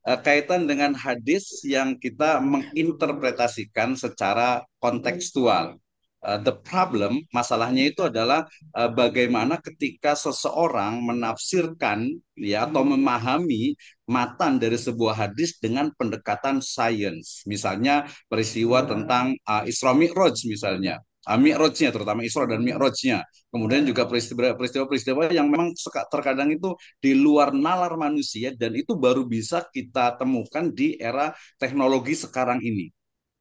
kaitan dengan hadis yang kita menginterpretasikan secara kontekstual. The problem, masalahnya itu adalah bagaimana ketika seseorang menafsirkan ya atau memahami matan dari sebuah hadis dengan pendekatan sains. Misalnya peristiwa tentang Isra Mi'raj misalnya. Mi'rajnya, terutama Isra dan Mi'rajnya. Kemudian juga peristiwa-peristiwa yang memang terkadang itu di luar nalar manusia dan itu baru bisa kita temukan di era teknologi sekarang ini.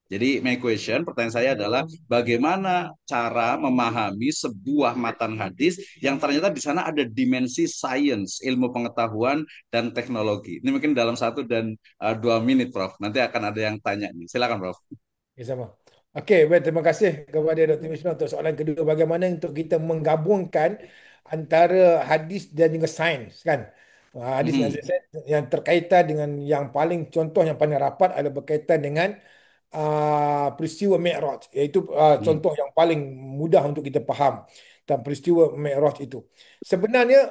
Jadi my question, pertanyaan saya adalah bagaimana cara memahami sebuah matan hadis yang ternyata di sana ada dimensi sains, ilmu pengetahuan dan teknologi. Ini mungkin dalam 1 dan 2 menit, Prof. Nanti akan ada yang tanya nih. Silakan, Prof. Ya, sama. Okey, baik, terima kasih kepada Dr. Misno untuk soalan kedua. Bagaimana untuk kita menggabungkan antara hadis dan juga sains, kan? Hadis dan Mhm. sains yang terkaitan dengan yang paling contoh yang paling rapat adalah berkaitan dengan peristiwa Mi'raj, iaitu Mhm. contoh yang paling mudah untuk kita faham tentang peristiwa Mi'raj itu. Sebenarnya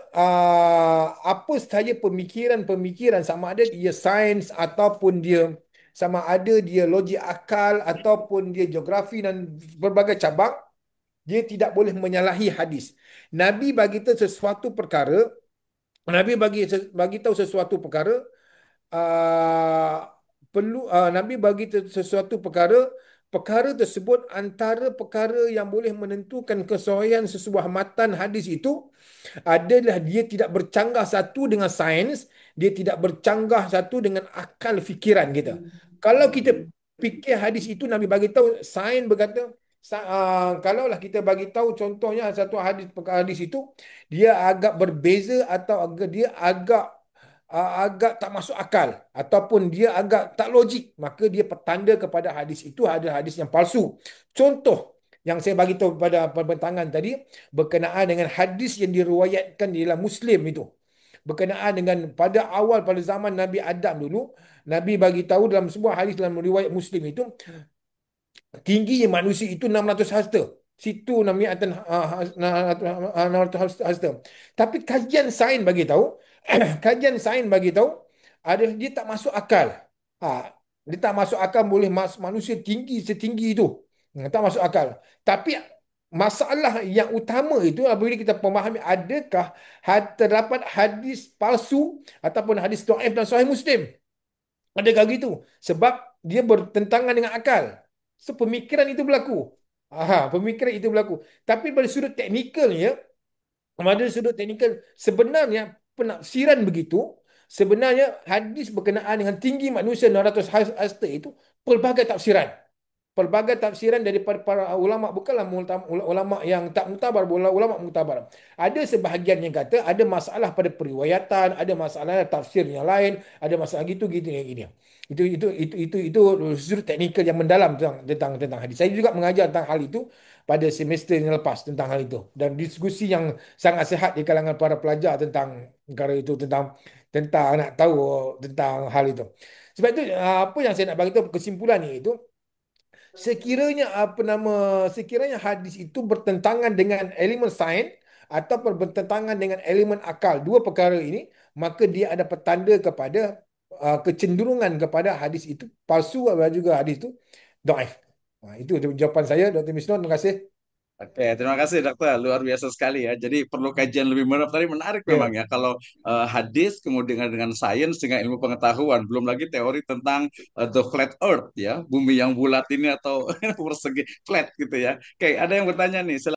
apa sahaja pemikiran-pemikiran, sama ada dia sains ataupun dia sama ada dia logik akal ataupun dia geografi dan berbagai cabang, dia tidak boleh menyalahi hadis. Nabi bagi tahu sesuatu perkara, Nabi bagi tahu sesuatu perkara, Nabi bagi sesuatu perkara, perkara tersebut antara perkara yang boleh menentukan kesesuaian sesebuah matan hadis itu adalah dia tidak bercanggah satu dengan sains, dia tidak bercanggah satu dengan akal fikiran kita. Kalau kita fikir hadis itu Nabi bagi tahu, sains berkata, kalaulah kita bagi tahu contohnya satu hadis itu dia agak berbeza atau dia agak tak masuk akal ataupun dia agak tak logik, maka dia pertanda kepada hadis itu adalah hadis yang palsu. Contoh yang saya bagi tahu pada perbentangan tadi berkenaan dengan hadis yang diriwayatkan di dalam Muslim itu. Berkenaan dengan pada awal pada zaman Nabi Adam dulu, Nabi bagi tahu dalam sebuah hadis dalam riwayat Muslim itu, tinggi manusia itu 600 hasta. Situ namanya 600 hasta. Tapi kajian sains bagi tahu, kajian sains bagi tahu ada dia tak masuk akal. Ha, dia tak masuk akal boleh manusia tinggi setinggi itu. Tak masuk akal. Tapi masalah yang utama itu apabila kita memahami adakah terdapat hadis palsu ataupun hadis dhaif dan sahih Muslim. Adakah gitu? Sebab dia bertentangan dengan akal. So, pemikiran itu berlaku. Pemikiran itu berlaku. Tapi pada sudut teknikalnya, pada sudut teknikal, sebenarnya penafsiran begitu, sebenarnya hadis berkenaan dengan tinggi manusia 600 hasta itu, pelbagai tafsiran. Pelbagai tafsiran daripada para ulama, bukanlah ulama yang tak mutabar, ulama mutabar. Ada sebahagian yang kata ada masalah pada periwayatan, ada masalah tafsir yang lain, ada masalah gitu gitu yang ini. Itu sudut teknikal yang mendalam tentang hadis. Saya juga mengajar tentang hal itu pada semester yang lepas tentang hal itu, dan diskusi yang sangat sehat di kalangan para pelajar tentang perkara itu, tentang nak tahu tentang hal itu. Sebab itu apa yang saya nak bagi tahu kesimpulannya itu, sekiranya sekiranya hadis itu bertentangan dengan elemen sains atau bertentangan dengan elemen akal, dua perkara ini, maka dia ada petanda kepada kecenderungan kepada hadis itu palsu dan juga hadis itu dhaif. Itu jawapan saya, Dr. Misnon. Terima kasih. Oke, terima kasih dokter. Luar biasa sekali ya. Jadi perlu kajian lebih mendalam. Tadi menarik memang Ya. ya. Kalau hadis kemudian dengan sains, dengan ilmu pengetahuan, belum lagi teori tentang the flat earth ya, bumi yang bulat ini atau persegi flat gitu ya. Oke, ada yang bertanya nih.